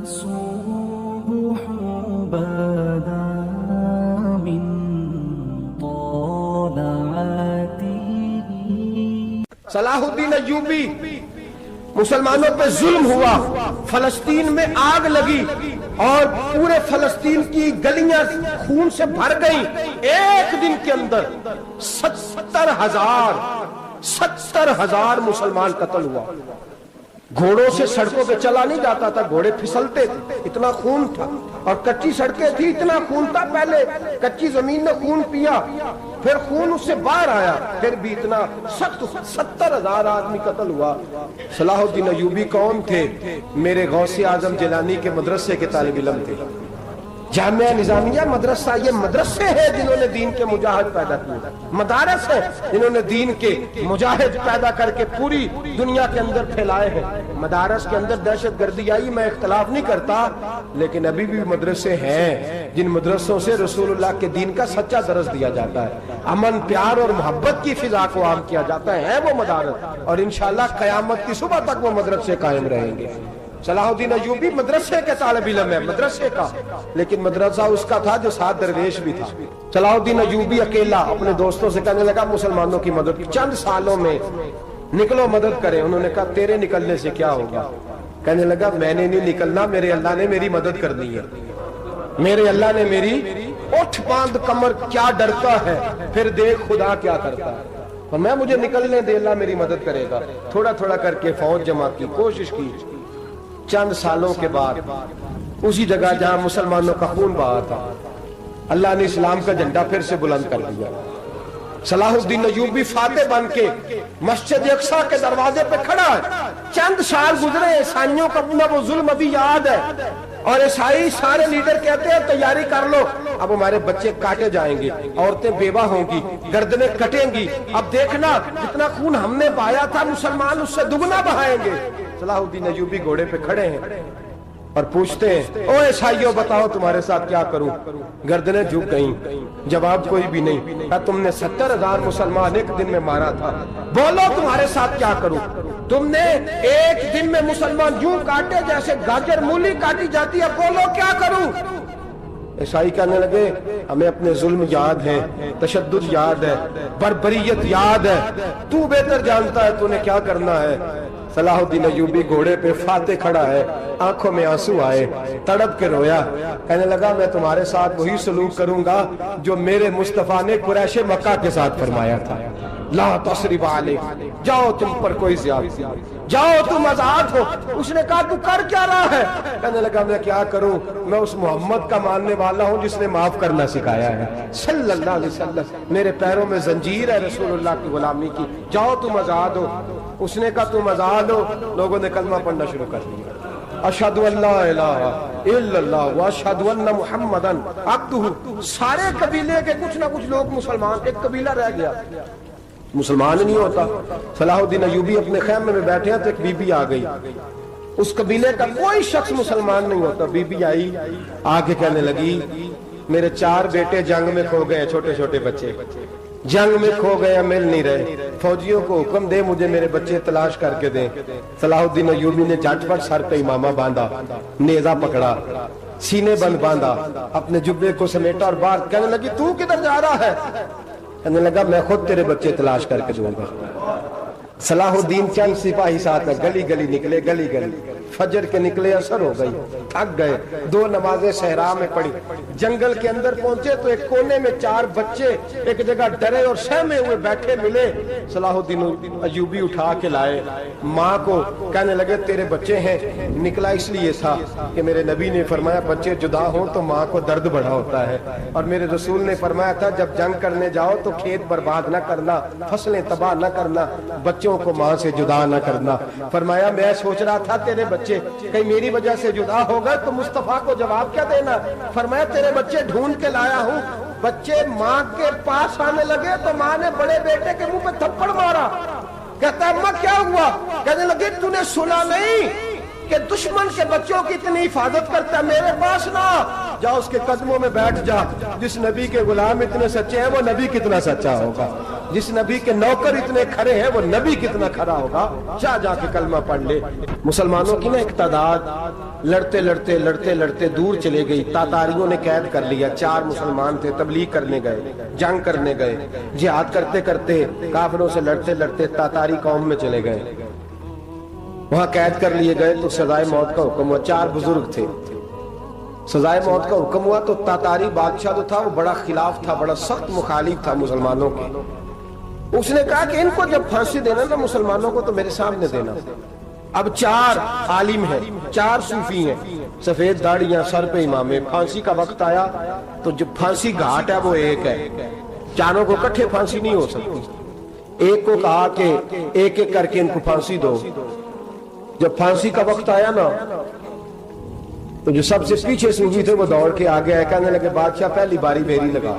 الصبح بدا من طلعته. صلاح الدین ایوبی، مسلمانوں پہ ظلم ہوا، فلسطین میں آگ لگی اور پورے فلسطین کی گلیاں خون سے بھر گئیں. ایک دن کے اندر 70,000 مسلمان قتل ہوا. گھوڑوں سے سڑکوں پہ چلا نہیں جاتا تھا، گھوڑے پھسلتے تھے، اتنا خون تھا. اور کچی سڑکیں تھی، اتنا خون تھا. پہلے کچی زمین نے خون پیا، پھر خون اس سے باہر آیا، پھر بھی اتنا 70,000 آدمی قتل ہوا. صلاح الدین ایوبی کون تھے؟ میرے غوث اعظم جیلانی کے مدرسے کے طالب علم تھے. جامعہ نظامیہ مدرسہ، یہ مدرسے ہیں جنہوں نے دین کے مجاہد پیدا کیے، مدارس ہیں جنہوں نے دین کے مجاہد پیدا کر کے پوری دنیا کے اندر پھیلائے ہیں. مدارس کے اندر دہشت گردی آئی، میں اختلاف نہیں کرتا، لیکن ابھی بھی مدرسے ہیں جن مدرسوں سے رسول اللہ کے دین کا سچا درس دیا جاتا ہے، امن، پیار اور محبت کی فضا کو عام کیا جاتا ہے وہ مدارس. اور انشاءاللہ قیامت کی صبح تک وہ مدرسے قائم رہیں گے. صلاح الدین ایوبی مدرسے کے طالب علم ہے، مدرسے کا، لیکن مدرسہ اس کا تھا جو ساتھ درویش بھی تھا. صلاح الدین ایوبی اکیلا اپنے دوستوں سے کہنے لگا مسلمانوں کی مدد چند سالوں میں نکلو مدد کریں. انہوں نے کہا تیرے نکلنے سے کیا ہوگا؟ کہنے لگا میں نے نہیں نکلنا، میرے اللہ نے میری مدد کرنی ہے، میرے اللہ نے میری اٹھ باندھ کمر کیا ڈرتا ہے، پھر دیکھ خدا کیا کرتا ہے. اور میں مجھے نکلنے دے، اللہ میری مدد کرے گا. تھوڑا تھوڑا کر کے فوج جمع کی، کوشش کی. چند سالوں کے بعد اسی جگہ جہاں مسلمانوں کا خون بہا تھا، اللہ نے اسلام کا جھنڈا پھر سے بلند کر دیا. صلاح الدین ایوبی فاتح بن کے مسجد اقصیٰ کے دروازے پہ کھڑا ہے. چند سال گزرے، عیسائیوں کا اپنا وہ ظلم ابھی یاد ہے، اور عیسائی سارے لیڈر کہتے ہیں تیاری کر لو، اب ہمارے بچے کاٹے جائیں گے، عورتیں بیوہ ہوں گی، گردنیں کٹیں گی، اب دیکھنا جتنا خون ہم نے بہایا تھا مسلمان اس سے دگنا بہائیں گے. صلاح الدین ایوبی گھوڑے پہ کھڑے ہیں اور پوچھتے ہیں او عیسائیوں بتاؤ تمہارے ساتھ کیا کروں؟ گردنیں جھک گئیں، جواب کوئی بھی نہیں. تم نے 70,000 مسلمان ایک دن میں مارا تھا، بولو تمہارے ساتھ کیا کروں؟ تم نے ایک دن میں مسلمان یوں کاٹے جیسے گاجر مولی کاٹی جاتی ہے، بولو کیا کروں؟ عیسائی کہنے لگے ہمیں اپنے ظلم یاد ہے، تشدد یاد ہے، بربریت یاد ہے، تو بہتر جانتا ہے تو نے کیا کرنا ہے. صلاح الدین ایوبی گھوڑے پہ فاتح کھڑا ہے، آنکھوں میں آنسو آئے، تڑپ کے رویا. کہنے لگا میں تمہارے ساتھ وہی سلوک کروں گا جو میرے مصطفیٰ نے قریش مکہ کے ساتھ فرمایا تھا. لا تصریب علیک، جاؤ تم پر کوئی زیادتی، جاؤ تم آزاد ہو. اس نے کہا تو کر کیا رہا ہے؟ کہنے لگا میں کیا کروں، میں اس محمد کا ماننے والا ہوں جس نے معاف کرنا سکھایا ہے صلی اللہ علیہ وسلم. میرے پیروں میں زنجیر ہے رسول اللہ کی غلامی کی، جاؤ تم آزاد ہو. اس نے کہا تم آزاد ہو. لوگوں نے کلمہ پڑھنا شروع کر دیا، اشہد ان لا الہ الا اللہ واشہد ان محمدن عبدہ. سارے قبیلے کے کچھ نہ کچھ لوگ مسلمان، ایک قبیلہ رہ گیا مسلمان نہیں ہوتا. صلاح الدین ایوبی اپنے خیمے میں بیٹھے ہیں تو ایک بی بی آ گئی، اس قبیلے کا کوئی شخص مسلمان نہیں ہوتا. بی بی آئی، آگے کہنے لگی میرے 4 بیٹے جنگ میں کھو گئے، چھوٹے چھوٹے بچے جنگ میں کھو گئے، مل نہیں رہے، فوجیوں کو حکم دے مجھے میرے بچے تلاش کر کے دیں. صلاح الدین ایوبی نے جھٹ پٹ سر پہ امامہ باندھا، نیزہ پکڑا، سینے بند باندھا، اپنے جبے کو سمیٹا اور باہر. کہنے لگی تو کدھر جا رہا ہے؟ کہنے لگا میں خود تیرے بچے تلاش کر کے دوں گا. صلاح الدین چند سپاہی ساتھ ہے، گلی گلی نکلے، گلی گلی فجر کے نکلے، اثر ہو گئی، تھک گئے. 2 نمازیں صحرا میں پڑھی، جنگل کے اندر پہنچے تو ایک کونے میں 4 بچے ایک جگہ ڈرے اور سہمے ہوئے بیٹھے ملے. صلاح الدین ایوبی اٹھا کے لائے، ماں کو کہنے لگے تیرے بچے ہیں. نکلا اس لیے تھا کہ میرے نبی نے فرمایا بچے جدا ہوں تو ماں کو درد بڑا ہوتا ہے، اور میرے رسول نے فرمایا تھا جب جنگ کرنے جاؤ تو کھیت برباد نہ کرنا، فصلیں تباہ نہ کرنا، بچوں کو ماں سے جدا نہ کرنا. فرمایا میں سوچ رہا تھا تیرے بچے کہیں میری وجہ سے جدا ہو گئے تو مصطفیٰ کو جواب کیا دینا. فرمایا تیرے بچے ڈھونڈ کے لایا ہوں. بچے ماں کے پاس آنے لگے تو ماں نے بڑے بیٹے کے منہ پہ تھپڑ مارا. کہتا ہے اماں کیا ہوا؟ کہنے لگے تو نے سنا نہیں کہ دشمن کے بچوں کی اتنی حفاظت کرتا ہے، میرے پاس نہ جا، اس کے قدموں میں بیٹھ جا. جس نبی کے غلام اتنے سچے ہیں وہ نبی کتنا سچا ہوگا. جس نبی کے نوکر اتنے کھڑے ہیں وہ نبی کتنا کھڑا ہوگا. جا کے کلمہ پڑھ لے. مسلمانوں کی نا ایک تعداد لڑتے دور چلے گئی. تاتاریوں نے قید کر لیا. 4 مسلمان تھے, تبلیغ کرنے گئے, جنگ کرنے گئے, جہاد کرتے کرتے کافروں سے لڑتے تاتاری قوم میں چلے گئے. وہاں قید کر لیے گئے تو سزائے موت کا حکم ہوا. 4 بزرگ تھے. سزائے موت کا حکم ہوا تو تاتاری بادشاہ جو تھا وہ بڑا خلاف تھا, بڑا سخت مخالف تھا مسلمانوں کے. اس نے کہا کہ ان کو جب پھانسی دینا نا مسلمانوں کو تو میرے سامنے دینا. اب 4 عالم ہیں, 4 صوفی ہیں, سفید داڑیاں, سر پہ امامے. پھانسی کا وقت آیا تو جو پھانسی گھاٹ ہے وہ ایک ہے. چاروں کو اکٹھے پھانسی نہیں ہو سکتی. ایک کو کہا کہ ایک ایک کر کے ان کو پھانسی دو. جب پھانسی کا وقت آیا نا تو جو سب سے پیچھے صوفی تھے وہ دوڑ کے آگے آئے, کہنے لگے بادشاہ پہلی باری میری لگا.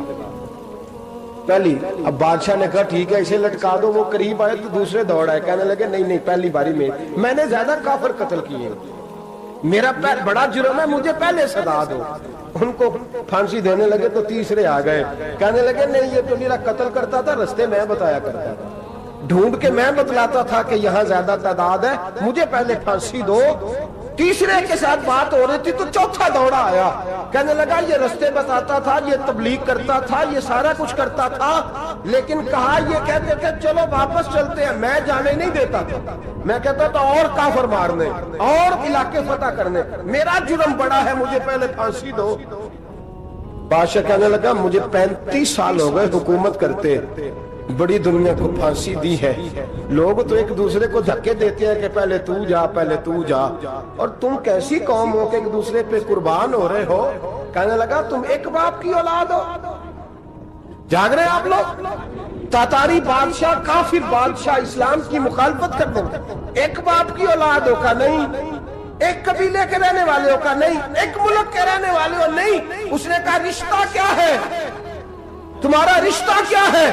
پہلی. اب بادشاہ نے کہا ٹھیک ہے اسے لٹکا دو. وہ قریب آئے تو دوسرے دوڑ آئے, کہنے لگے نہیں پہلی باری میں نے زیادہ کافر قتل کیے, میرا بڑا جرم ہے, مجھے پہلے سزا دو. ان کو پھانسی دینے لگے تو تیسرے آ گئے, کہنے لگے نہیں یہ تو میرا قتل کرتا تھا, رستے میں بتایا کرتا تھا, ڈھونڈ کے میں بتلاتا تھا کہ یہاں زیادہ تعداد ہے, مجھے پہلے پھانسی دو. تیسرے کے ساتھ بات ہو رہی تھی تو چوتھا دوڑا آیا, کہنے لگا یہ رستے بتاتا تھا, یہ تبلیغ کرتا تھا, یہ سارا کچھ کرتا تھا, لیکن کہا یہ کہتے تھے چلو واپس چلتے ہیں, میں جانے نہیں دیتا تھا. میں کہتا تھا اور کافر مارنے اور علاقے فتح کرنے, میرا جرم بڑا ہے, مجھے پہلے پھانسی دو. بادشاہ کہنے لگا مجھے 35 سال ہو گئے حکومت کرتے, بڑی دنیا کو پھانسی دی ہے. لوگ تو ایک دوسرے کو دھکے دیتے ہیں کہ پہلے تو جا, اور تم کیسی قوم ہو کہ ایک دوسرے پہ قربان ہو رہے ہو. کہنے لگا تم ایک باپ کی اولاد ہو. جاگ رہے آپ لوگ. تاتاری بادشاہ, کافر بادشاہ, اسلام کی مخالفت کرتے ہیں. ایک باپ کی اولاد ہو کا نہیں, ایک قبیلے کے رہنے والے ہو کا نہیں, ایک ملک کے رہنے والے ہو نہیں. اس نے کہا رشتہ کیا ہے, تمہارا رشتہ کیا ہے؟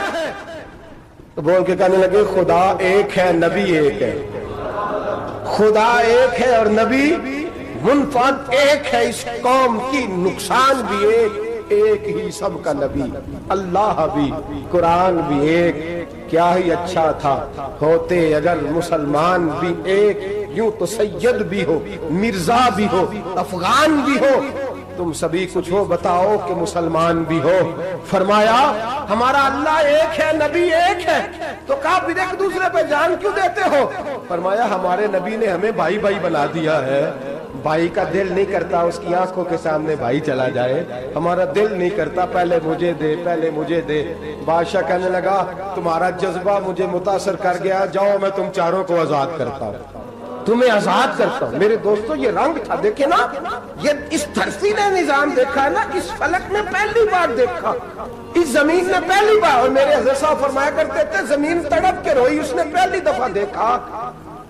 تو بول کے کہنے لگے خدا ایک ہے, نبی ایک ہے. خدا ایک ہے اور نبی منفرد ایک ہے. اس قوم کی نقصان بھی ایک ہی سب کا نبی. اللہ بھی, قرآن بھی ایک. کیا ہی اچھا تھا ہوتے اگر مسلمان بھی ایک. یوں تو سید بھی ہو, مرزا بھی ہو, افغان بھی ہو, تم سبھی کچھ ہو, بتاؤ کہ مسلمان بھی ہو. فرمایا ہمارا اللہ ایک ہے, نبی ایک ہے. تو کہا پھر ایک دوسرے پہ جان کیوں دیتے ہو؟ فرمایا ہمارے نبی نے ہمیں بھائی بنا دیا ہے. بھائی کا دل نہیں کرتا اس کی آنکھوں کے سامنے بھائی چلا جائے, ہمارا دل نہیں کرتا پہلے مجھے دے. بادشاہ کہنے لگا تمہارا جذبہ مجھے متاثر کر گیا, جاؤ میں تم چاروں کو آزاد کرتا ہوں, تمہیں آزاد کرتا ہوں. میرے دوستو یہ رنگ تھا, دیکھیں نا, یہ اس دھرتی نے نظام دیکھا ہے نا, اس فلک نے پہلی بار دیکھا, اس زمین نے پہلی بار. اور میرے حضرت صاحب فرمایا کرتے تھے زمین تڑپ کے روئی, اس نے پہلی دفعہ دیکھا.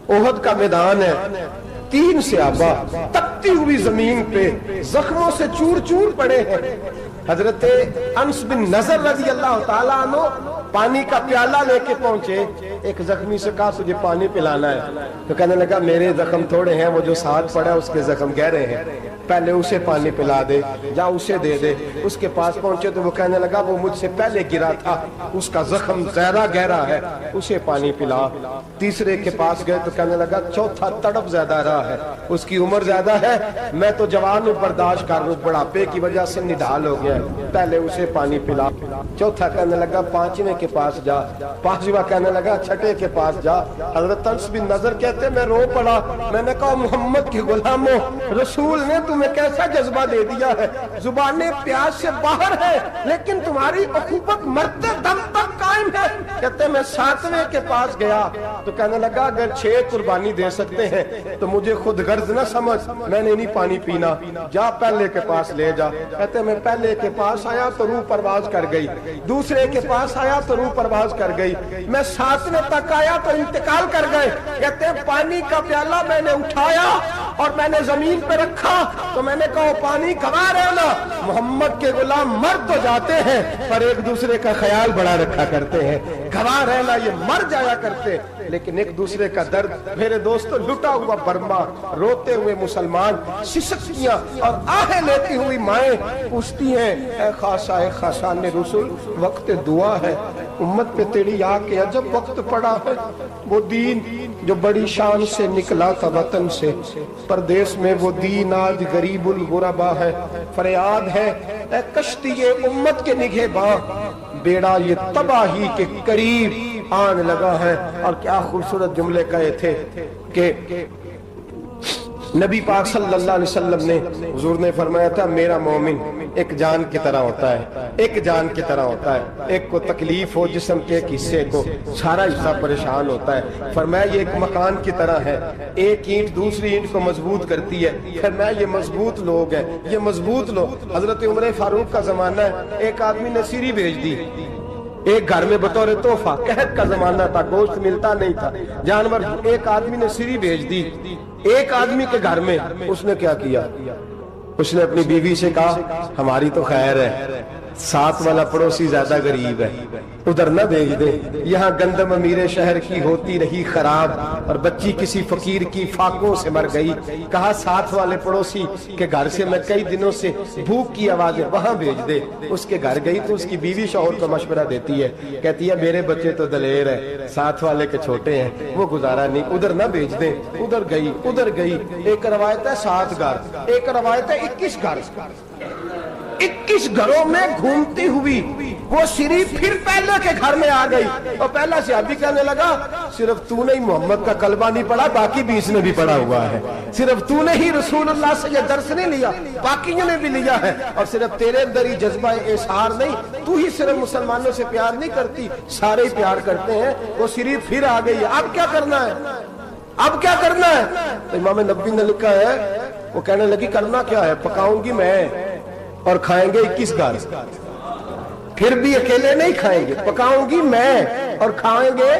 احد کا میدان ہے, 3 صحابہ تپتی ہوئی زمین پہ زخموں سے چور پڑے ہیں. حضرت انس بن نضر رضی اللہ تعالیٰ عنہ پانی کا پیالہ لے کے پہنچے. ایک زخمی سے کہا تجھے پانی پلانا ہے, تو کہنے لگا میرے زخم تھوڑے ہیں, وہ جو ساتھ پڑا اس کے زخم گہرے ہیں, پہلے اسے پانی پلا دے, جا اسے دے دے. اس کے پاس پہنچے تو وہ کہنے لگا وہ مجھ سے پہلے گرا تھا, اس کا زخم زیادہ گہرا ہے, اسے پانی پلا. تیسرے کے پاس گئے تو کہنے لگا چوتھا تڑپ زیادہ رہا ہے, اس کی عمر زیادہ ہے, میں تو جوان ہوں برداشت کر لوں, بڑھاپے کی وجہ سے نڈھال ہو گیا, پہلے اسے پانی پلا. چوتھا کہنے لگا 5ویں کے پاس جا. 5واں کہنے لگا 6ٹھے کے پاس جا. حضرت انس بن نضر کہتے میں رو پڑا, میں نے کہا محمد کے غلاموں, رسول نے تمہیں کیسا جذبہ دے دیا ہے, زبانیں پیاس سے باہر ہے لیکن تمہاری اخوت مرتے دم تک قائم ہے. کہتے میں 7ویں کے پاس گیا تو کہنے لگا اگر 6 قربانی دے سکتے ہیں تو مجھے خود غرض نہ سمجھ, میں نے نہیں پانی پینا, جا پہلے کے پاس لے جا. کہتے میں پہلے کے پاس آیا تو روح پرواز کر گئی, دوسرے کے پاس آیا تو روح پرواز کر گئی, میں 7ویں تک آیا تو انتقال کر گئے. کہتے ہیں پانی کا پیالہ میں نے اٹھایا اور میں نے زمین پہ رکھا تو میں نے کہا پانی گھما رہنا, محمد کے غلام مر تو جاتے ہیں پر ایک دوسرے کا خیال بڑا رکھا کرتے ہیں, گھما رہنا یہ مر جایا کرتے لیکن ایک دوسرے کا درد. میرے دوستو لٹا ہوا برما, روتے ہوئے مسلمان, سسکیاں اور آہیں لیتی ہوئی مائیں پوچھتی ہیں اے خاصہ اے خاصان رسول, وقت دعا ہے, امت پہ تیری آ کے عجب وقت پڑا ہے، وہ دین جو بڑی شان سے نکلا تھا وطن سے، پردیس میں وہ دین آج غریب الغربا ہے۔ فریاد ہے اے کشتی امت کے نگہ باں، بیڑا یہ تباہی کے قریب آن لگا ہے۔ اور کیا خوبصورت جملے کہے تھے کہ نبی پاک صلی اللہ علیہ وسلم نے، حضور نے فرمایا تھا میرا مومن ایک جان کی طرح ہوتا ہے، ایک جان کی طرح ہوتا ہے، ایک کو تکلیف ہو جسم کے ایک حصے کو سارا حصہ پریشان ہوتا ہے۔ فرمایا یہ ایک مکان کی طرح ہے، ایک اینٹ دوسری اینٹ کو مضبوط کرتی ہے۔ فرمایا یہ مضبوط لوگ ہیں، یہ مضبوط لوگ۔ حضرت عمر فاروق کا زمانہ ہے، ایک آدمی نے سیری بھیج دی ایک گھر میں بطور تحفہ، قحط کا زمانہ تھا، گوشت ملتا نہیں تھا، جانور، ایک آدمی نے سیری بھیج دی ایک آدمی کے گھر میں۔ اس نے کیا کیا؟ اس نے اپنی بیوی سے کہا ہماری تو خیر ہے، ساتھ والا پڑوسی زیادہ غریب ہے، ادھر نہ بھیج دے، یہاں گندم امیر شہر کی ہوتی رہی خراب اور بچی کسی فقیر کی فاقوں سے مر گئی۔ کہا ساتھ والے پڑوسی کے گھر سے میں کئی دنوں سے بھوک کی آوازیں، وہاں بھیج دے۔ اس کے گھر گئی تو اس کی بیوی شوہر کو مشورہ دیتی ہے، کہتی ہے میرے بچے تو دلیر ہیں، ساتھ والے کے چھوٹے ہیں، وہ گزارا نہیں، ادھر نہ بھیج دیں۔ ادھر گئی۔ ایک روایت ہے 7 گھر، ایک روایت ہے 21 گھر۔ 21 گھروں میں گھومتی ہوئی وہ سری پھر پہلے کے گھر میں آ گئی، اور پہلا صحابی کہنے لگا صرف تو نے ہی محمد کا کلمہ نہیں پڑھا، باقی بھی اس نے بھی پڑھا ہوا ہے، صرف تو نے ہی رسول اللہ سے یہ درس نہیں لیا، باقیوں نے بھی لیا ہے، اور صرف تیرے اندر ہی جذبہ اظہار نہیں، تو ہی صرف مسلمانوں سے پیار نہیں کرتی، سارے ہی پیار کرتے ہیں۔ وہ سری پھر آ گئی، اب کیا کرنا ہے؟ اب کیا کرنا ہے؟ تو امام نبوی نے لکھا ہے، وہ کہنے لگی کرنا کیا ہے؟ پکاؤں گی میں اور کھائیں گے 21 گھر، پھر بھی اکیلے نہیں کھائیں گے، پکاؤں گی میں اور کھائیں گے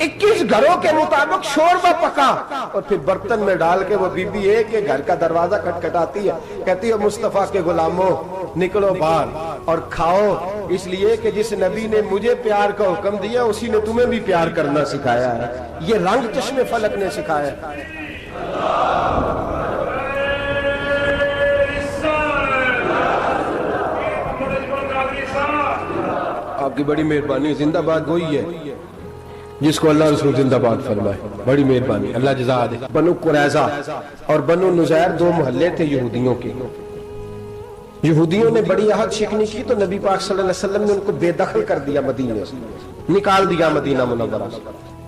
21 گھروں کے مطابق شوربہ پکا، اور پھر برتن میں ڈال کے وہ بی بی ایک کے گھر کا دروازہ کھٹکھٹاتی ہے، کہتی ہے مصطفیٰ کے غلاموں نکلو باہر اور کھاؤ، اس لیے کہ جس نبی نے مجھے پیار کا حکم دیا اسی نے تمہیں بھی پیار کرنا سکھایا ہے، یہ رنگ چشم فلک نے سکھایا ہے۔ آپ کی بڑی مہربانی، زندہ باد وہی ہے جس کو اللہ رسول زندہ باد فرمائے، بڑی مہربانی، اللہ جزا دے۔ بنو قریظہ اور بنو نذیر 2 محلے تھے یہودیوں کے۔ یہودیوں نے بڑی عہد شکنی کی تو نبی پاک صلی اللہ علیہ وسلم نے ان کو بے دخل کر دیا، مدینے سے نکال دیا، مدینہ منورہ سے۔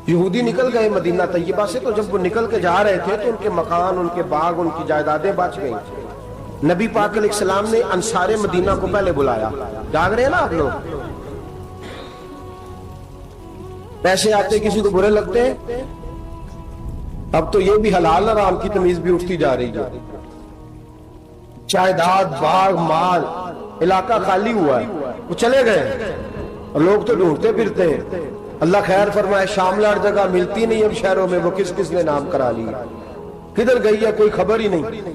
یہودی نکل گئے مدینہ طیبہ سے، تو جب وہ نکل کے جا رہے تھے تو ان کے مکان، ان کے باغ، ان کی جائیدادیں بچ گئیں۔ نبی پاک علیہ السلام نے انصار مدینہ کو پہلے بلایا، جاگ رہے ہیں نا آپ لوگ؟ پیسے آتے کسی کو برے لگتے ہیں، اب تو یہ بھی حلال حرام کی تمیز بھی اٹھتی جا رہی ہے۔ جائیداد، باغ، مال، علاقہ خالی ہوا ہے، وہ چلے گئے اور لوگ تو ڈھونڈتے پھرتے ہیں۔ اللہ خیر فرمائے، شاملہ جگہ ملتی نہیں اب شہروں میں، وہ کس کس نے نام کرا لیا، کدھر گئی ہے کوئی خبر ہی نہیں،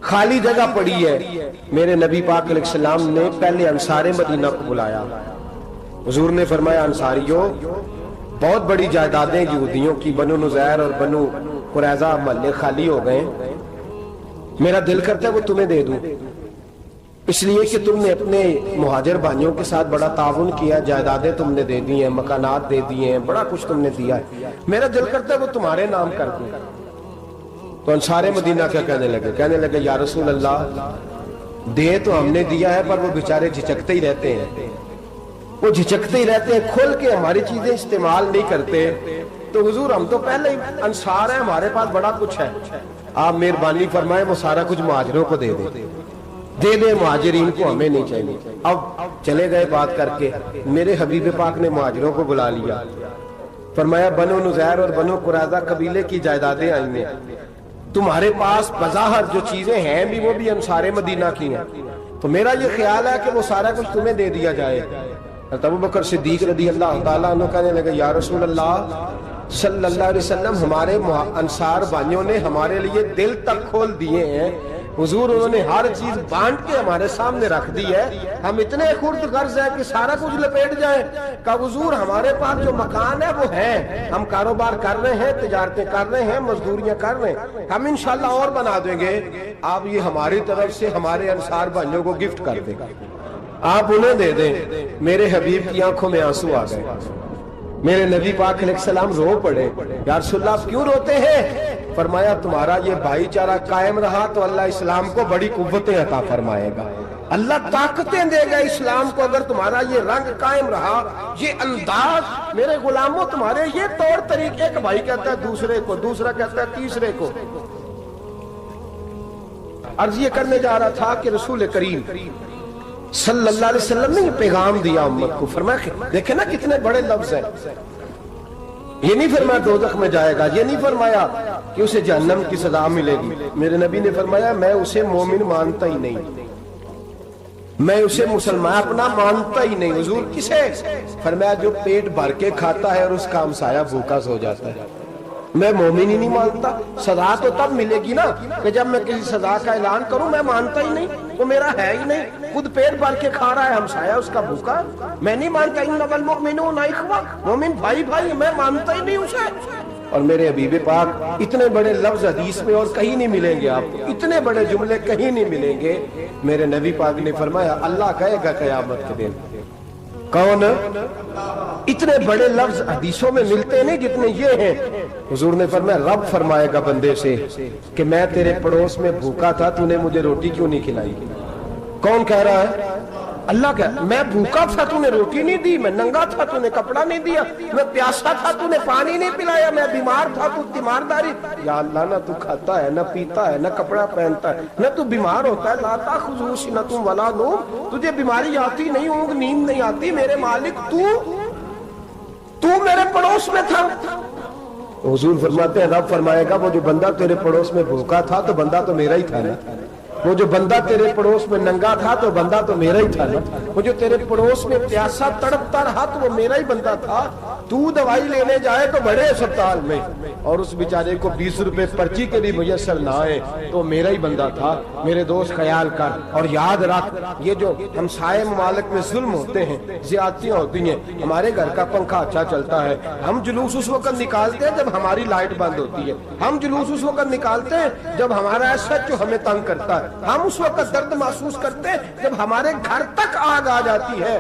خالی جگہ پڑی ہے۔ میرے نبی پاک علیہ السلام نے پہلے انصار مدینہ کو بلایا، حضور نے فرمایا انصاریوں بہت بڑی جائیدادیں یہودیوں کی، بنو نذیر اور بنو قریظہ محلے خالی ہو گئے، میرا دل کرتا ہے وہ تمہیں دے دوں، اس لیے کہ تم نے اپنے مہاجر بھائیوں کے ساتھ بڑا تعاون کیا، جائیدادیں تم نے دے دی ہیں، مکانات دے دیے ہیں، بڑا کچھ تم نے دیا ہے، میرا دل کرتا ہے وہ تمہارے نام کر دوں۔ تو انصار مدینہ کیا کہنے لگے یا رسول اللہ دے تو ہم نے دیا ہے پر وہ بیچارے جھچکتے ہی رہتے ہیں، وہ جھچکتے ہی رہتے ہیں، کھول کے ہماری چیزیں استعمال نہیں کرتے۔ تو حضور ہم تو پہلے ہی انصار ہیں، ہمارے پاس بڑا کچھ ہے، آپ مہربانی فرمائیں وہ سارا کچھ مہاجروں کو دے دے مہاجرین کو، ہمیں نہیں چاہیے۔ اب چلے گئے بات کر کے، میرے حبیب پاک نے مہاجروں کو بلا لیا، فرمایا بنو نذیر اور بنو قریظہ قبیلے کی جائیدادیں آئی ہیں، تمہارے پاس بظاہر جو چیزیں ہیں بھی وہ بھی انصار مدینہ کی ہیں، تو میرا یہ خیال ہے کہ وہ سارا کچھ تمہیں دے دیا جائے۔ ابو بکر صدیق رضی اللہ تعالیٰ عنہ کہنے لگے یا رسول اللہ صلی اللہ علیہ وسلم ہمارے انصار بھائیوں نے ہمارے لیے دل تک کھول دیے ہیں، حضور انہوں نے ہر چیز بانٹ کے ہمارے سامنے رکھ دی ہے، ہم اتنے خرد غرض ہیں کہ سارا کچھ لپیٹ جائیں۔ کہا حضور ہمارے پاس جو مکان ہے وہ ہے، ہم کاروبار کر رہے ہیں، تجارتیں کر رہے ہیں، مزدوریاں کر رہے ہیں، ہم انشاءاللہ اور بنا دیں گے، آپ یہ ہماری طرف سے ہمارے انصار بھائیوں کو گفٹ کر دیں۔ آپ انہیں دے دیں. میرے حبیب کی آنکھوں میں آنسو آ گئے. میرے نبی پاک علیہ السلام رو پڑے. یا رسول اللہ آپ کیوں روتے ہیں؟ فرمایا تمہارا یہ بھائی چارہ قائم رہا تو اللہ اسلام کو بڑی قوتیں عطا فرمائے گا. اللہ طاقتیں دے گا اسلام کو اگر تمہارا یہ رنگ قائم رہا، یہ انداز. میرے غلاموں تمہارے یہ طور طریقے، ایک بھائی کہتا ہے دوسرے کو، دوسرا کہتا ہے تیسرے کو. عرض یہ کرنے جا رہا تھا کہ رسول کریم صلی اللہ علیہ وسلم نے یہ پیغام دیا امت کو. فرمایا دیکھیں نا کتنے بڑے لفظ ہیں. یہ نہیں فرمایا دوزخ میں جائے گا، یہ نہیں فرمایا کہ اسے جہنم کی سزا ملے گی. میرے نبی نے فرمایا میں اسے مومن مانتا ہی نہیں، میں اسے مسلمان اپنا مانتا ہی نہیں. حضور کسے؟ فرمایا جو پیٹ بھر کے کھاتا ہے اور اس کا ہمسایہ بھوکا سو جاتا ہے. میں مومن ہی نہیں مانتا. سزا تو تب ملے گی نا کہ جب میں کسی سزا کا اعلان کروں. میں مانتا ہی نہیں، وہ میرا ہے ہی نہیں. خود پیٹ بھر کے کھا رہا ہے، ہمسایہ اس کا بھوکا. میں نہیں مانتا انما المؤمنون اخوہ، مومن بھائی بھائی، میں مانتا ہی نہیں اسے. اور میرے حبیب پاک اتنے بڑے لفظ حدیث میں اور کہیں نہیں ملیں گے آپ کو، اتنے بڑے جملے کہیں نہیں ملیں گے. میرے نبی پاک نے فرمایا اللہ کہے گا قیامت کے دن. کون؟ اتنے بڑے لفظ حدیثوں میں ملتے نہیں جتنے یہ ہیں. حضور نے فرمایا رب فرمائے گا بندے سے کہ میں تیرے پڑوس میں بھوکا تھا، تو نے مجھے روٹی کیوں نہیں کھلائی؟ کون کہہ رہا ہے؟ اللہ کہہ میں بھوکا تھا تو نے روٹی نہیں دی، میں ننگا تھا تو نے کپڑا نہیں دیا، میں پیاسا تھا تو نے پانی نہیں پلایا، میں بیمار تھا تو تیمارداری. یا اللہ نہ تو کھاتا ہے، نہ پیتا ہے، نہ کپڑا پہنتا ہے، نہ تو بیمار ہوتا ہے. لا تاخذہ سنۃ ولا نوم، تجھے بیماری آتی نہیں، اونگ نیند نہیں آتی. میرے مالک تو میرے پڑوس میں تھا. حضور فرماتے ہیں رب فرمائے گا وہ جو بندہ تیرے پڑوس میں بھوکا تھا تو بندہ تو میرا ہی تھا نا. وہ جو بندہ تیرے پڑوس میں ننگا تھا تو بندہ تو میرا ہی تھا نا. وہ جو تیرے پڑوس میں پیاسا تڑپتا رہا تو وہ میرا ہی بندہ تھا. تو دوائی لینے جائے تو بڑے اسپتال میں اور اس بیچارے کو 20 روپے پرچی کے بھی میسر نہ آئے تو میرا ہی بندہ تھا. میرے دوست خیال کر اور یاد رکھ یہ جو ہمسائے ممالک میں ظلم ہوتے ہیں، زیادتیاں ہوتی ہیں. ہمارے گھر کا پنکھا اچھا چلتا ہے، ہم جلوس اس وقت نکالتے ہیں جب ہماری لائٹ بند ہوتی ہے. ہم جلوس اس وقت نکالتے ہیں جب ہمارا ایسا جو ہمیں تنگ کرتا ہے. ہم اس وقت درد محسوس کرتے ہیں جب ہمارے گھر تک آگ آ جاتی ہے.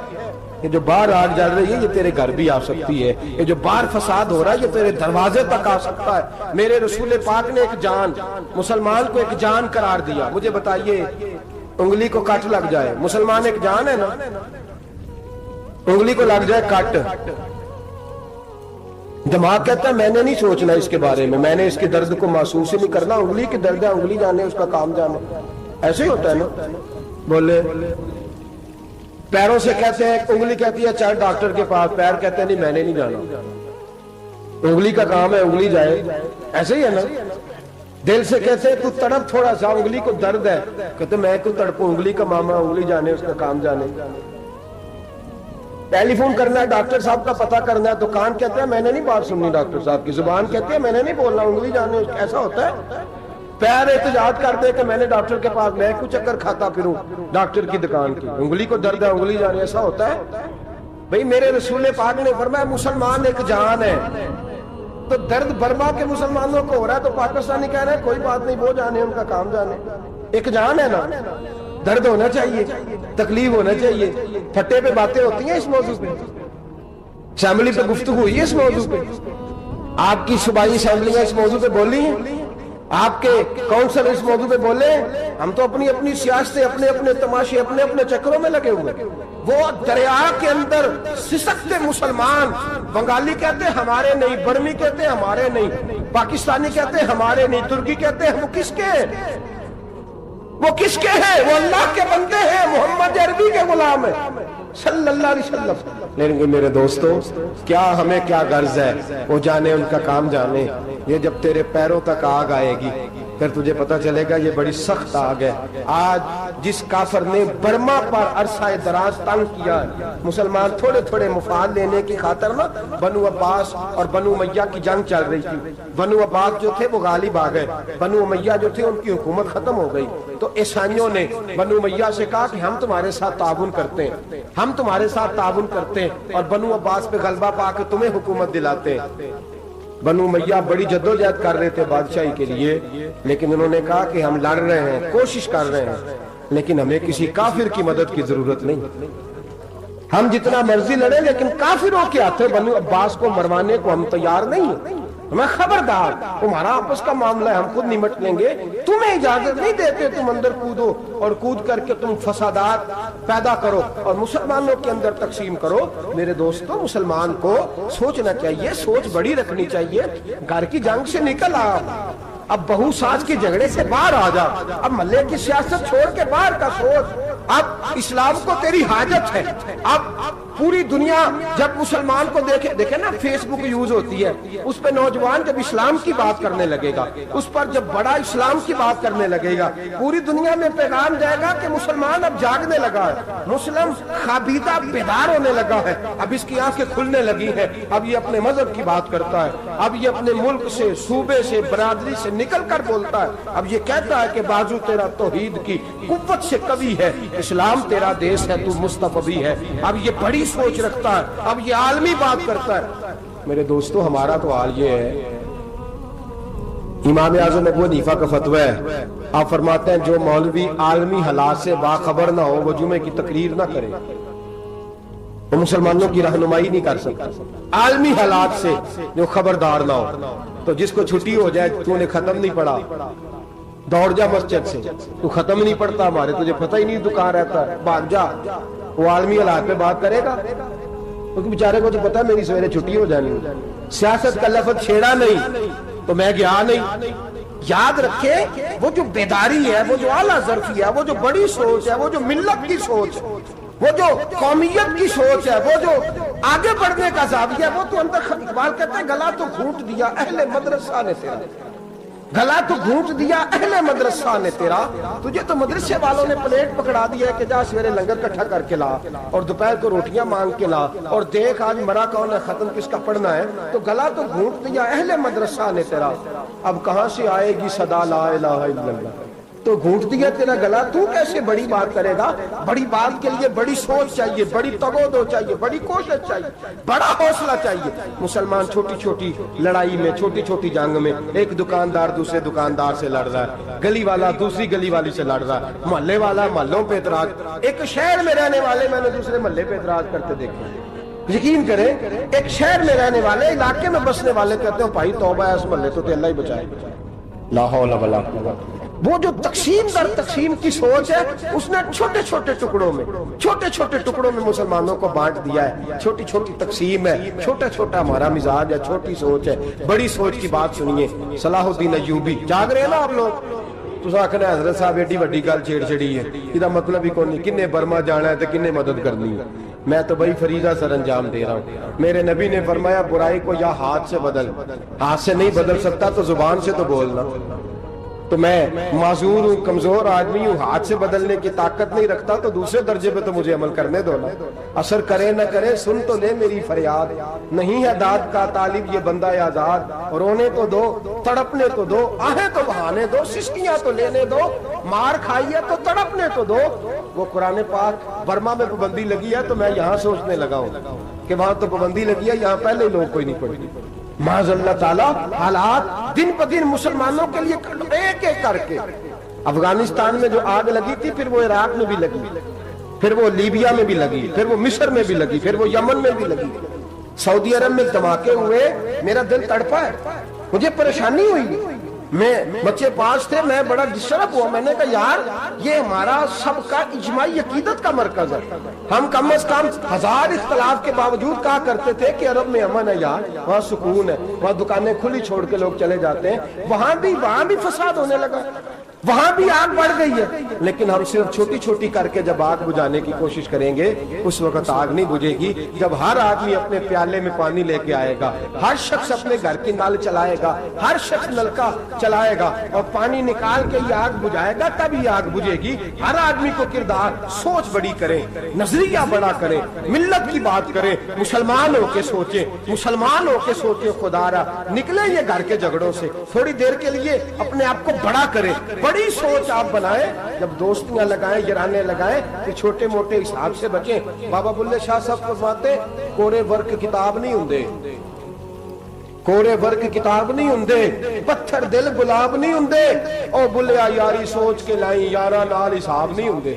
یہ جو باہر آگ جل رہی ہے یہ تیرے گھر بھی آ سکتی ہے. یہ جو باہر فساد ہو رہا ہے یہ تیرے دروازے تک آ سکتا ہے. میرے رسول پاک نے ایک جان، مسلمان کو ایک جان قرار دیا. مجھے بتائیے انگلی کو کٹ لگ جائے، مسلمان ایک جان ہے نا، انگلی کو لگ جائے کٹ، دماغ کہتا ہے میں نے نہیں سوچنا اس کے بارے میں نے اس کے درد کو محسوس ہی نہیں کرنا. انگلی کی درد ہے، انگلی جانے اس کا کام جانے. ایسے ہی ہوتا ہے نا. بولے پیروں سے کہتے ہیں، انگلی کہتی ہے چل ڈاکٹر کے پاس، پیر کہتے ہیں نہیں میں نے نہیں جانا. انگلی کا کام ہے انگلی جائے. ایسے ہی ہے نا. دل سے کہتے ہیں تو تڑپ تھوڑا سا، انگلی کو درد ہے، کہتے میں کو تڑپوں، انگلی کا معاملہ انگلی جانے اس کا کام جانے. ٹیلی فون کرنا ہے ڈاکٹر صاحب کا پتہ کرنا ہے تو کان کہتے ہیں میں نے نہیں بات سننی ڈاکٹر صاحب کی، زبان کہتے ہیں میں نے نہیں بولنا، انگلی جانے. ایسا ہوتا ہے. پیر احتجاج کرتے کہ میں نے ڈاکٹر کے پاس، میں کچھ چکر کھاتا پھروں ڈاکٹر کی دکان کی، انگلی کو درد ہے انگلی جانے. ایسا ہوتا ہے بھئی. میرے رسول پاک نے فرمایا مسلمان ایک جان ہے. تو درد برما کے مسلمانوں کو ہو رہا ہے تو پاکستانی کہہ رہے ہیں کوئی بات نہیں وہ جانے ان کا کام جانے. ایک جان ہے نا. درد ہونا چاہیے، تکلیف ہونا چاہیے. پھٹے پہ باتیں ہوتی ہیں اس موضوع پہ، اسمبلی پہ گفتگو ہوئی ہے اس موضوع پہ، آپ کی صوبائی اسمبلیاں اس موضوع پہ بولی ہیں، آپ کے کونسل اس موضوع پہ بولے. ہم تو اپنی اپنی سیاستیں، اپنے اپنے تماشے، اپنے اپنے چکروں میں لگے ہوئے. وہ دریا کے اندر سسکتے مسلمان، بنگالی کہتے ہیں ہمارے نہیں، برمی کہتے ہیں ہمارے نہیں، پاکستانی کہتے ہیں ہمارے نہیں، ترکی کہتے ہیں وہ کس کے ہیں؟ وہ کس کے ہیں؟ وہ اللہ کے بندے ہیں، محمد عربی کے غلام ہیں صلی اللہ علیہ وسلم. لیکن میرے دوستو کیا ہمیں کیا غرض ہے؟ وہ جانے ان کا کام جانے. یہ جب تیرے پیروں تک آگ آئے گی پھر تجھے پتا چلے گا یہ بڑی سخت آگ ہے. آج جس کافر نے برما پر عرصہ دراز تنگ کیا ہے، مسلمان تھوڑے تھوڑے مفاد لینے کی خاطر نا، بنو عباس اور بنو امیہ کی جنگ چل رہی تھی. بنو عباس جو تھے وہ غالب آ گئے، بنو امیہ جو تھے ان کی حکومت ختم ہو گئی. تو عیسائیوں نے بنو امیہ سے کہا کہ ہم تمہارے ساتھ تعاون کرتے ہیں، ہم تمہارے ساتھ تعاون کرتے ہیں اور بنو عباس پہ غلبہ پا کے تمہیں حکومت دلاتے ہیں. بنو امیہ بڑی جدوجہد کر رہے تھے بادشاہی کے لیے، لیکن انہوں نے کہا کہ ہم لڑ رہے ہیں، کوشش کر رہے ہیں، لیکن ہمیں کسی کافر کی مدد کی ضرورت نہیں. ہم جتنا مرضی لڑیں لیکن کافروں کے ہاتھوں بنو عباس کو مروانے کو ہم تیار نہیں ہیں. میں خبردار، تمہارا آپس کا معاملہ ہے، ہم خود نمٹ لیں گے. تمہیں اجازت نہیں دیتے تم اندر کودو اور کود کر کے تم فسادات پیدا کرو اور مسلمانوں کے اندر تقسیم کرو. میرے دوستو، مسلمان کو سوچنا چاہیے، سوچ بڑی رکھنی چاہیے. گھر کی جنگ سے نکل آ، اب بہو ساس کے جھگڑے سے باہر آ جا، اب محلے کی سیاست چھوڑ کے باہر کا سوچ. اب اسلام کو تیری حاجت ہے. اب پوری دنیا جب مسلمان کو دیکھے نا، فیس بک یوز ہوتی ہے، اس پہ نوجوان جب اسلام کی بات کرنے لگے گا، اس پر جب بڑا اسلام کی بات کرنے لگے گا، پوری دنیا میں پیغام جائے گا کہ مسلمان اب جاگنے لگا ہے، مسلم خوابیدہ بیدار ہونے لگا ہے. اب اس کی آنکھیں کھلنے لگی ہیں. اب یہ اپنے مذہب کی بات کرتا ہے. اب یہ اپنے ملک سے، صوبے سے، برادری سے نکل کر بولتا ہے. اب یہ کہتا ہے کہ بازو تیرا توحید کی قوت سے قوی ہے، اسلام تیرا دیش ہے، تو مصطفی ہے. اب یہ بڑی سوچ رکھتا ہے، اب یہ عالمی بات کرتا ہے. میرے دوستو، ہمارا تو حال یہ ہے. امام اعظم ابو حنیفہ کا فتویٰ ہے، آپ فرماتے ہیں جو مولوی عالمی حالات سے باخبر نہ ہو وہ جمعے کی تقریر نہ کرے، وہ مسلمانوں کی رہنمائی نہیں کر سکتا. عالمی حالات سے جو خبردار نہ ہو، تو جس کو چھٹی ہو جائے، تو نے ختم نہیں پڑھا، دوڑ جا مسجد سے. تو ختم نہیں پڑھتا، ہمارے تجھے پتہ ہی نہیں تو کہاں رہتا ہے، بھاگ جا. وہ عالمی حالات پہ بات کرے گا، کیونکہ بیچارے کو تو پتہ ہے میری سویرے چھٹی ہو جانی. سیاست کا لفظ چھیڑا نہیں تو میں گیا نہیں. یاد رکھے، وہ جو بیداری ہے، وہ جو اعلیٰ ظرفی ہے، وہ جو بڑی سوچ ہے، وہ جو ملت کی سوچ ہے، وہ جو قومیت کی سوچ ہے، وہ جو آگے بڑھنے کا زاویہ ہے، وہ تو اندر. اقبال کہتے ہیں گلا تو گھونٹ دیا اہل مدرسہ نے تیرا، گلا تو گھونٹ دیا اہل مدرسہ نے تیرا. تجھے تو مدرسے والوں نے پلیٹ پکڑا دیا ہے کہ جا سویرے لنگر کٹھا کر کے لا اور دوپہر کو روٹیاں مانگ کے لا اور دیکھ آج مرا کون ہے، ختم کس کا پڑھنا ہے. تو گلا تو گھونٹ دیا اہل مدرسہ نے تیرا، اب کہاں سے آئے گی صدا لا الہ الا اللہ. تو گھونٹ دیا تیرا گلا، تو کیسے بڑی بات کرے گا؟ بڑی بات کے لیے بڑی سوچ چاہیے، بڑی تگودو چاہیے، بڑی کوشش چاہیے، بڑا حوصلہ چاہیے. مسلمان چھوٹی چھوٹی لڑائی میں، چھوٹی چھوٹی جنگ میں، ایک دکاندار دوسرے دکاندار سے لڑ رہا ہے، گلی والا دوسری گلی والی سے لڑ رہا ہے، محلے والا محلوں پہ اعتراض. ایک شہر میں رہنے والے میں نے دوسرے محلے پہ اعتراض کرتے دیکھے. یقین کریں، ایک شہر میں رہنے والے، علاقے میں بسنے والے کہتے ہیں بھائی توبہ ہے اس محلے تو اللہ ہی بچائے. لا حول ولا قوت. وہ جو تقسیم در تقسیم کی سوچ ہے، اس نے چھوٹے چھوٹے ٹکڑوں میں مسلمانوں کو بانٹ دیا ہے. چھوٹی چھوٹی تقسیم ہے، چھوٹا چھوٹا ہمارا مزاج ہے، چھوٹی سوچ ہے. بڑی سوچ کی بات سنیے. صلاح الدین ایوبی، جاگ رہے ہیں نا آپ لوگ؟ تو آخنا حضرت صاحب ایڈی وڈی گل چھیڑ چھڑی ہے، یہ مطلب ہی کون نہیں. کنے برما جانا ہے تو کنے مدد کرنی ہے. میں تو بھائی فریضہ سر انجام دے رہا ہوں. میرے نبی نے فرمایا برائی کو یا ہاتھ سے بدل، ہاتھ سے نہیں بدل سکتا تو زبان سے تو بولنا. تو میں معذور ہوں، کمزور آدمی ہوں، ہاتھ سے بدلنے کی طاقت نہیں رکھتا، تو دوسرے درجے پہ تو مجھے عمل کرنے دو نا. اثر کرے نہ کرے سن تو لے میری فریاد، نہیں ہے داد کا طالب یہ بندہ آزاد. رونے تو دو، تڑپنے تو دو، آہیں تو بہانے دو، سسکیاں تو لینے دو، مار کھائیے تو تڑپنے تو دو. وہ قرآن پاک برما میں پابندی لگی ہے تو میں یہاں سوچنے لگا ہوں کہ وہاں تو پابندی لگی ہے، یہاں پہلے لوگ کوئی نہیں پڑھی. معاذ اللہ تعالیٰ حالات دن پہ دن مسلمانوں کے لیے ایک ایک کر کے. افغانستان میں جو آگ لگی تھی، پھر وہ عراق میں بھی لگی، پھر وہ لیبیا میں بھی لگی، پھر وہ مصر میں بھی لگی، پھر وہ یمن میں بھی لگی. سعودی عرب میں دھماکے ہوئے، میرا دل تڑپا ہے، مجھے پریشانی ہوئی. میں بچے 5 تھے، میں بڑا ڈسٹرب ہوا. میں نے کہا یار یہ ہمارا سب کا اجماعی عقیدت کا مرکز ہے. ہم کم از کم 1000 اختلاف کے باوجود کہا کرتے تھے کہ عرب میں امن ہے، یار وہاں سکون ہے، وہاں دکانیں کھلی چھوڑ کے لوگ چلے جاتے ہیں. وہاں بھی فساد ہونے لگا، وہاں بھی آگ بڑھ گئی ہے. لیکن ہم صرف چھوٹی چھوٹی کر کے جب آگ بجھانے کی کوشش کریں گے، اس وقت آگ نہیں بجھے گی. جب ہر آدمی اپنے پیالے میں پانی لے کے آئے گا، ہر شخص اپنے گھر کی نل چلائے گا، ہر شخص نلکا چلائے گا اور پانی نکال کے یہ آگ بجھائے گا، تب یہ آگ بجھے گی. ہر آدمی کو کردار، سوچ بڑی کرے، نظریہ بڑا کرے، ملت کی بات کرے، مسلمان ہو کے سوچے، مسلمان ہو کے سوچے. خدا را نکلے یہ گھر کے جھگڑوں سے، تھوڑی دیر کے لیے اپنے آپ کو بڑا کرے، بڑی سوچ آپ بنائیں. جب دوستیاں لگائیں، یارانے لگائیں، کہ چھوٹے موٹے حساب سے بچیں. بابا بلے شاہ صاحب فرماتے کورے ورک کتاب نہیں ہوندے، ਕੋਰੇ ਵਰਗ ਕਿਤਾਬ ਨਹੀਂ ਹੁੰਦੇ, ਪੱਥਰ ਦਿਲ ਗੁਲਾਬ ਨਹੀਂ ਹੁੰਦੇ। ਉਹ ਬੁੱਲਿਆ ਯਾਰੀ ਸੋਚ ਕੇ ਲਾਈ, ਯਾਰਾਂ ਨਾਲ ਹਿਸਾਬ ਨਹੀਂ ਹੁੰਦੇ।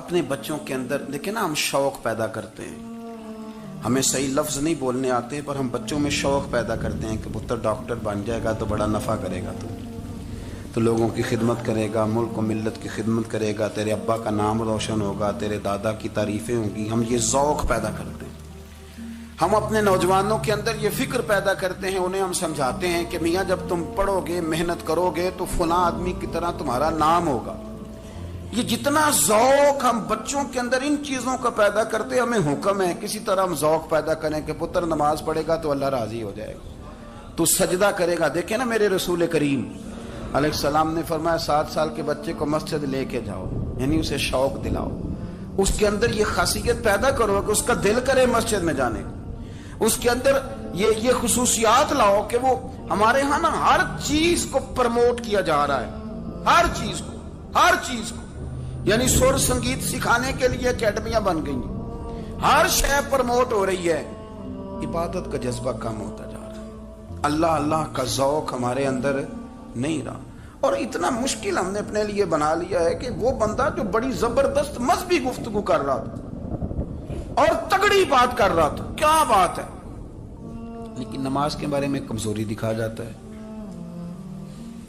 اپنے بچوں کے اندر دیکھیں نا، ہم شوق پیدا کرتے ہیں، ہمیں صحیح لفظ نہیں بولنے آتے پر ہم بچوں میں شوق پیدا کرتے ہیں کہ پتر ڈاکٹر بن جائے گا تو بڑا نفع کرے گا، تو لوگوں کی خدمت کرے گا، ملک و ملت کی خدمت کرے گا، تیرے ابا کا نام روشن ہوگا، تیرے دادا کی تعریفیں ہوں گی. ہم یہ ذوق پیدا کرتے ہیں. ہم اپنے نوجوانوں کے اندر یہ فکر پیدا کرتے ہیں، انہیں ہم سمجھاتے ہیں کہ میاں جب تم پڑھو گے، محنت کرو گے تو فلاں آدمی کی طرح تمہارا نام ہوگا. یہ جتنا ذوق ہم بچوں کے اندر ان چیزوں کا پیدا کرتے، ہمیں حکم ہے کسی طرح ہم ذوق پیدا کریں کہ پتر نماز پڑھے گا تو اللہ راضی ہو جائے گا، تو سجدہ کرے گا. دیکھیں نا میرے رسول کریم علیہ السلام نے فرمایا 7 سال کے بچے کو مسجد لے کے جاؤ، یعنی اسے شوق دلاؤ، اس کے اندر یہ خاصیت پیدا کرو کہ اس کا دل کرے مسجد میں جانے کو، اس کے اندر یہ خصوصیات لاؤ کہ وہ ہمارے ہاں نا ہر چیز کو پروموٹ کیا جا رہا ہے، ہر چیز کو یعنی سر سنگیت سکھانے کے لیے اکیڈمیاں بن گئی ہیں، ہر شے پروموٹ ہو رہی ہے. عبادت کا جذبہ کم ہوتا جا رہا ہے، اللہ کا ذوق ہمارے اندر نہیں رہا. اور اتنا مشکل ہم نے اپنے لیے بنا لیا ہے کہ وہ بندہ جو بڑی زبردست مذہبی گفتگو کر رہا تھا اور تگڑی بات کر رہا تھا، کیا بات ہے، لیکن نماز کے بارے میں کمزوری دکھا جاتا ہے،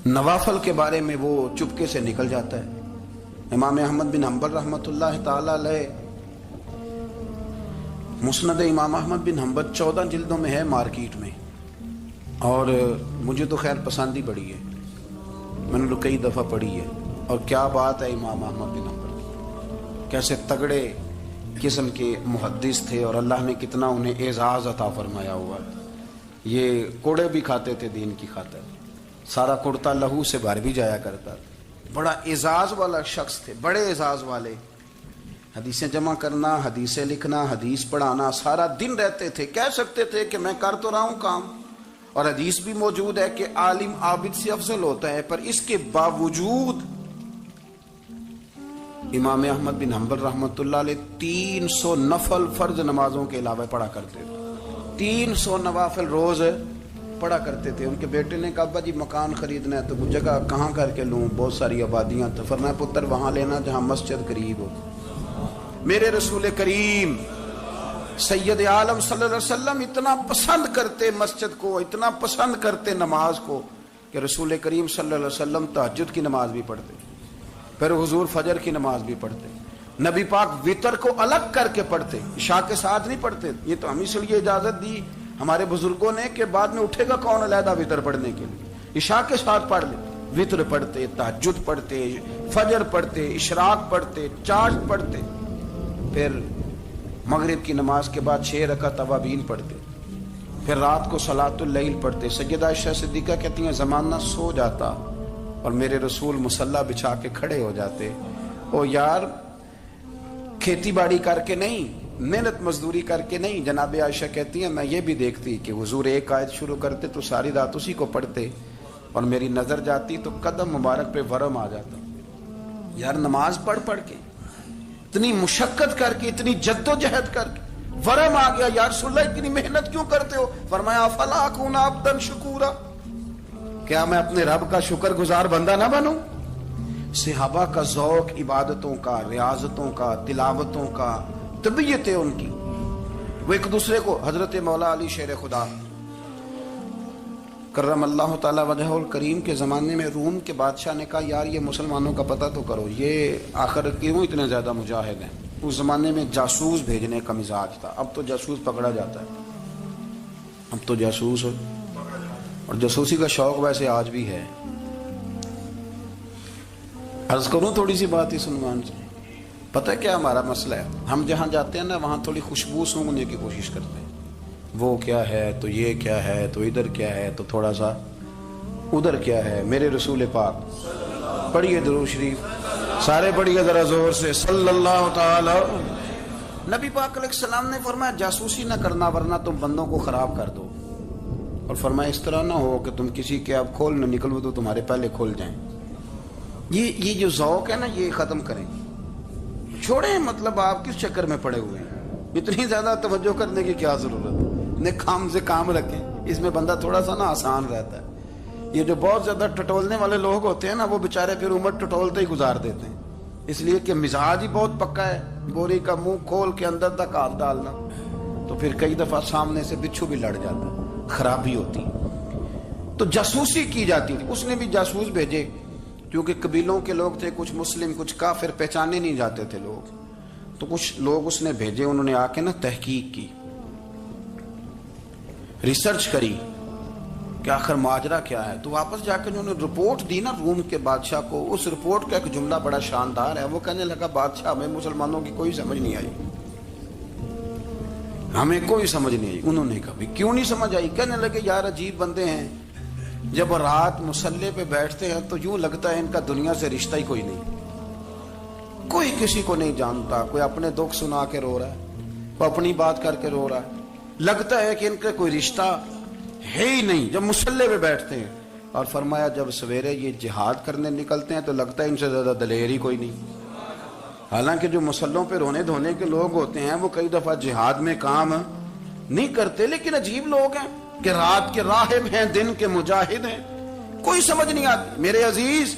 نوافل کے بارے میں وہ چپکے سے نکل جاتا ہے. امام احمد بن حنبل رحمۃ اللہ تعالی علیہ، مسند امام احمد بن حنبل 14 جلدوں میں ہے مارکیٹ میں، اور مجھے تو خیر پسند ہی بڑی ہے، میں نے کئی دفعہ پڑھی ہے. اور کیا بات ہے امام احمد بن حنبل، کیسے تگڑے قسم کے محدث تھے اور اللہ نے کتنا انہیں اعزاز عطا فرمایا ہوا. یہ کوڑے بھی کھاتے تھے دین کی خاطر، سارا کرتا لہو سے بھر بھی جایا کرتا تھا. بڑا اعزاز والا شخص تھے، بڑے اعزاز والے. حدیثیں جمع کرنا، حدیثیں لکھنا، حدیث پڑھانا، سارا دن رہتے تھے. کہہ سکتے تھے کہ میں کر تو رہا ہوں کام، اور حدیث بھی موجود ہے کہ عالم عابد سے افضل ہوتا ہے، پر اس کے باوجود امام احمد بن حنبل رحمۃ اللہ علیہ 300 نفل فرض نمازوں کے علاوہ پڑھا کرتے تھے. 300 نوافل روز پڑھا کرتے تھے. ان کے بیٹے نے کہا ابا جی مکان خریدنا ہے تو وہ جگہ کہاں کر کے لوں، بہت ساری آبادیاں. تو فرمایا پتر وہاں لینا جہاں مسجد قریب ہو. میرے رسول کریم سید عالم صلی اللہ علیہ وسلم اتنا پسند کرتے مسجد کو، اتنا پسند کرتے نماز کو کہ رسول کریم صلی اللہ علیہ وسلم تہجد کی نماز بھی پڑھتے، پھر حضور فجر کی نماز بھی پڑھتے. نبی پاک وتر کو الگ کر کے پڑھتے، عشاء کے ساتھ نہیں پڑھتے. یہ تو ہم اس لیے اجازت دی ہمارے بزرگوں نے کہ بعد میں اٹھے گا کون علیحدہ وتر پڑھنے کے لیے، عشاء کے ساتھ پڑھ لے. وتر پڑھتے، تہجد پڑھتے، فجر پڑھتے، اشراق پڑھتے، چاشت پڑھتے، پھر مغرب کی نماز کے بعد 6 رکعت اوابین پڑھتے، پھر رات کو صلاۃ اللیل پڑھتے. سیدہ عائشہ صدیقہ کہتی ہیں زمانہ سو جاتا اور میرے رسول مصلی بچھا کے کھڑے ہو جاتے. او یار کھیتی باڑی کر کے نہیں، محنت مزدوری کر کے نہیں. جناب عائشہ کہتی ہیں میں یہ بھی دیکھتی کہ حضور ایک آیت شروع کرتے تو ساری رات اسی کو پڑھتے، اور میری نظر جاتی تو قدم مبارک پہ ورم آ جاتا. یار نماز پڑھ کے اتنی مشقت کر کے، اتنی جد و جہد کر کے ورم آ گیا. یا رسول اللہ اتنی محنت کیوں کرتے ہو؟ فرمایا افلا اکون عبدا شکورا، کیا میں اپنے رب کا شکر گزار بندہ نہ بنوں؟ صحابہ کا ذوق عبادتوں کا، ریاضتوں کا، تلاوتوں کا، طبیعت ہے ان کی. وہ ایک دوسرے کو، حضرت مولا علی شیر خدا کرم اللہ تعالی وجہہ الکریم کے زمانے میں روم کے بادشاہ نے کہا یار یہ مسلمانوں کا پتہ تو کرو، یہ آخر کیوں اتنے زیادہ مجاہد ہیں. اس زمانے میں جاسوس بھیجنے کا مزاج تھا. اب تو جاسوس پکڑا جاتا ہے، اب تو جاسوس، اور جاسوسی کا شوق ویسے آج بھی ہے. عرض کروں تھوڑی سی بات اس عنوان سے. پتہ کیا ہمارا مسئلہ ہے؟ ہم جہاں جاتے ہیں نا وہاں تھوڑی خوشبو سونگنے کی کوشش کرتے ہیں. وہ کیا ہے تو یہ کیا ہے تو ادھر کیا ہے تو تھوڑا سا ادھر کیا ہے. میرے رسول پاک پڑھیے درود شریف، سارے پڑھیے ذرا زور سے صلی اللہ تعالی. نبی پاک علیہ السلام نے فرمایا جاسوسی نہ کرنا ورنہ تم بندوں کو خراب کر دو. اور فرمایا اس طرح نہ ہو کہ تم کسی کے اب کھول نہ نکلو تو تمہارے پہلے کھول جائیں. یہ جو ذوق ہے نا یہ ختم کریں، چھوڑیں. مطلب آپ کس چکر میں پڑے ہوئے ہیں؟ اتنی زیادہ توجہ کرنے کی کیا ضرورت ہے؟ کام سے کام رکھیں. اس میں بندہ تھوڑا سا نا آسان رہتا ہے. یہ جو بہت زیادہ ٹٹولنے والے لوگ ہوتے ہیں نا وہ بےچارے پھر عمر ٹٹولتے ہی گزار دیتے ہیں. اس لیے کہ مزاج ہی بہت پکا ہے، بوری کا منہ کھول کے اندر تک ہاتھ ڈالنا، تو پھر کئی دفعہ سامنے سے بچھو بھی لڑ جاتا، خرابی ہوتی۔ تو جاسوسی کی جاتی تھی، اس نے بھی جاسوس بھیجے، کیونکہ قبیلوں کے لوگ تھے، کچھ مسلم کچھ کافر، پہچانے نہیں جاتے تھے لوگ، تو کچھ لوگ اس نے بھیجے، انہوں نے آ کے نا تحقیق کی، ریسرچ کری کہ آخر ماجرا کیا ہے۔ تو واپس جا کے انہوں نے رپورٹ دی نا روم کے بادشاہ کو، اس رپورٹ کا ایک جملہ بڑا شاندار ہے، وہ کہنے لگا بادشاہ ہمیں مسلمانوں کی کوئی سمجھ نہیں آئی، ہمیں کوئی سمجھ نہیں آئی۔ انہوں نے کہا بھی کیوں نہیں سمجھ آئی؟ کہنے لگے یار عجیب بندے ہیں، جب رات مسلح پہ بیٹھتے ہیں تو یوں لگتا ہے ان کا دنیا سے رشتہ ہی کوئی نہیں، کوئی کسی کو نہیں جانتا، کوئی اپنے دکھ سنا کے رو رہا ہے، کوئی اپنی بات کر کے رو رہا ہے، لگتا ہے کہ ان کا کوئی رشتہ ہے ہی نہیں جب مسلح پہ بیٹھتے ہیں۔ اور فرمایا جب سویرے یہ جہاد کرنے نکلتے ہیں تو لگتا ہے ان سے زیادہ دلیر ہی کوئی نہیں۔ حالانکہ جو مسلحوں پہ رونے دھونے کے لوگ ہوتے ہیں وہ کئی دفعہ جہاد میں کام نہیں کرتے، لیکن عجیب لوگ ہیں کہ رات کے راہب ہیں، دن کے مجاہد ہیں، کوئی سمجھ نہیں آتی۔ میرے عزیز،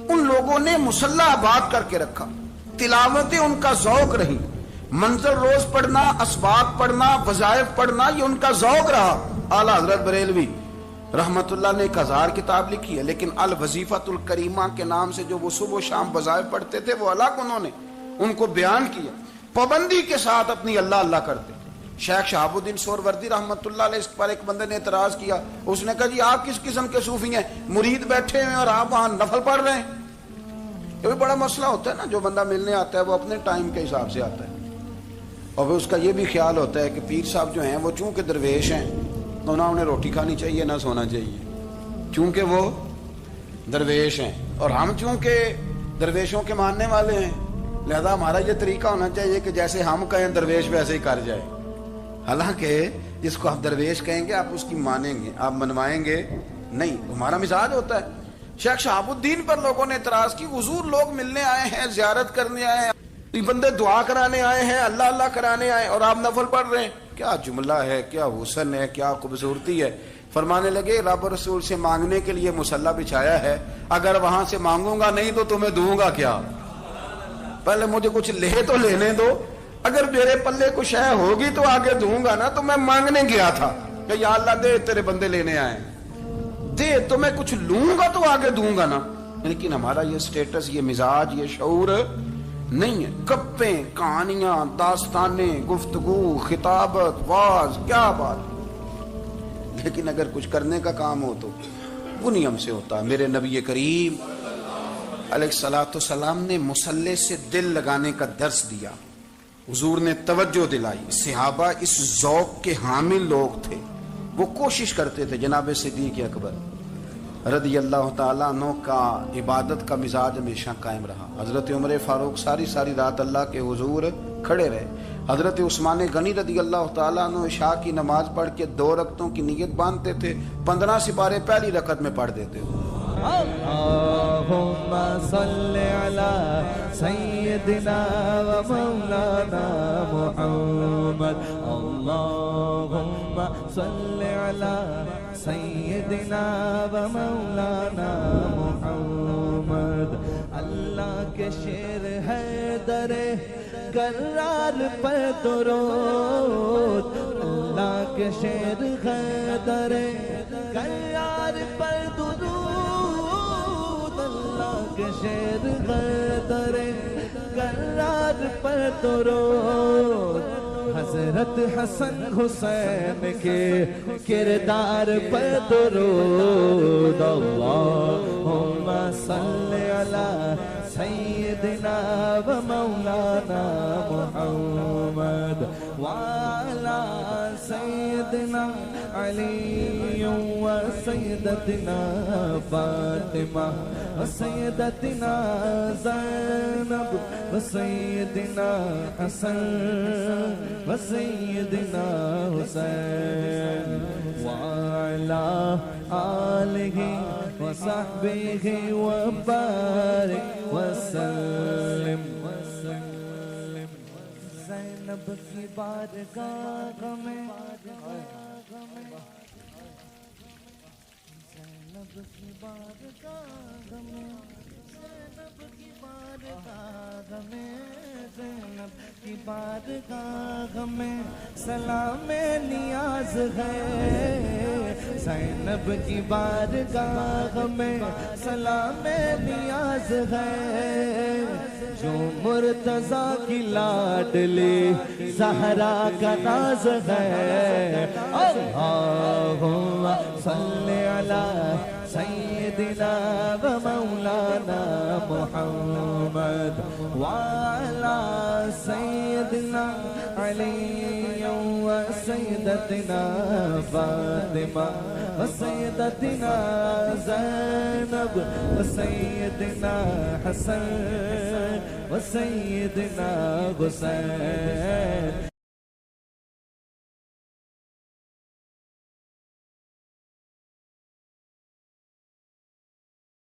ان لوگوں نے مسلح آباد کر کے رکھا، تلاوتیں ان کا ذوق رہی، منظر روز پڑھنا، اسباق پڑھنا، وظائف پڑھنا، یہ ان کا ذوق رہا۔ اعلیٰ حضرت بریلوی رحمت اللہ نے ایک 1000 کتاب لکھی ہے، لیکن الوظیفۃ الکریمہ کے نام سے جو وہ صبح و شام وظائف پڑھتے تھے وہ الگ انہوں نے ان کو بیان کیا، پابندی کے ساتھ اپنی اللہ اللہ کرتے۔ شیخ شہاب الدین سہروردی رحمت اللہ علیہ، اس پر ایک بندے نے اعتراض کیا، اس نے کہا جی آپ کس قسم کے صوفی ہیں، مرید بیٹھے ہیں اور آپ وہاں نفل پڑھ رہے ہیں؟ یہ بھی بڑا مسئلہ ہوتا ہے نا، جو بندہ ملنے آتا ہے وہ اپنے ٹائم کے حساب سے آتا ہے، اور پھر اس کا یہ بھی خیال ہوتا ہے کہ پیر صاحب جو ہیں وہ چونکہ درویش ہیں تو نہ انہیں روٹی کھانی چاہیے نہ سونا چاہیے، چونکہ وہ درویش ہیں، اور ہم چونکہ درویشوں کے ماننے والے ہیں لہذا ہمارا یہ طریقہ ہونا چاہیے کہ جیسے ہم کہیں درویش ویسے ہی کر جائے۔ حالانکہ جس کو آپ درویش کہیں گے آپ اس کی مانیں گے، آپ منوائیں گے نہیں، ہمارا مزاج ہوتا ہے۔ شیخ شہاب الدین پر لوگوں نے اعتراض کی، حضور لوگ ملنے آئے ہیں، زیارت کرنے آئے ہیں، یہ بندے دعا کرانے آئے ہیں، اللہ اللہ کرانے آئے اور آپ نفل پڑھ رہے ہیں، کیا جملہ ہے، کیا حسن ہے، کیا خوبصورتی ہے۔ فرمانے لگے رب رسول سے مانگنے کے لیے مصلی بچھایا ہے، اگر وہاں سے مانگوں گا نہیں تو تمہیں دوں گا کیا؟ پہلے مجھے کچھ لے تو لینے دو، اگر میرے پلے کچھ ہے ہوگی تو آگے دوں گا نا، تو میں مانگنے گیا تھا کہ یا اللہ دے تیرے بندے لینے آئے، دے تو میں کچھ لوں گا تو آگے دوں گا نا۔ لیکن ہمارا یہ سٹیٹس، یہ مزاج، یہ شعور نہیں ہے۔ گپیں، کہانیاں، داستانیں، گفتگو، خطابت، واز، کیا بات، لیکن اگر کچھ کرنے کا کام ہو تو وہ نہیں ہم سے ہوتا۔ میرے نبی کریم علیہ الصلوۃ والسلام نے مصلی سے دل لگانے کا درس دیا، حضور نے توجہ دلائی، صحابہ اس ذوق کے حامل لوگ تھے، وہ کوشش کرتے تھے۔ جناب صدیق اکبر رضی اللہ تعالیٰ عنہ کا عبادت کا مزاج ہمیشہ قائم رہا۔ حضرت عمر فاروق ساری رات اللہ کے حضور کھڑے رہے۔ حضرت عثمان غنی رضی اللہ تعالیٰ عنہ عشاء کی نماز پڑھ کے 2 رکعتوں کی نیت باندھتے تھے، 15 سپارے پہلی رکعت میں پڑھ دیتے تھے۔ اللهم صل على سيدنا ومولانا محمد، اللهم صل على سيدنا ومولانا محمد۔ اللہ کے شیر حیدر کرار پر درود، اللہ کے شیر حیدر کرار پر درود، کے شیر حیدر کرار پر درود، حضرت حسن حسین کے کردار پر درود، اللہم صل علی سیدنا و مولانا محمد وعلی سیدنا علی و سیدتنا فاطمہ و سیدتنا زینب و سیدنا حسن و سیدنا حسین وعلی آلہ و صحبہ و بارک وسلم۔ زینب کی بارگاہ میں، زینب کی بارگاہ میں زینب کی بارگاہ میں سلام نیاز ہے، زینب کی بارگاہ میں سلام نیاز ہے، جو مرتضیٰ کی لاڈلی زہرا کا ناز ہے، اللہم صلی علی سیدنا و مولانا محمد وعلا سیدنا علی و سیدتنا فاطمہ و سیدتنا زینب و سیدنا حسن و سیدنا حسین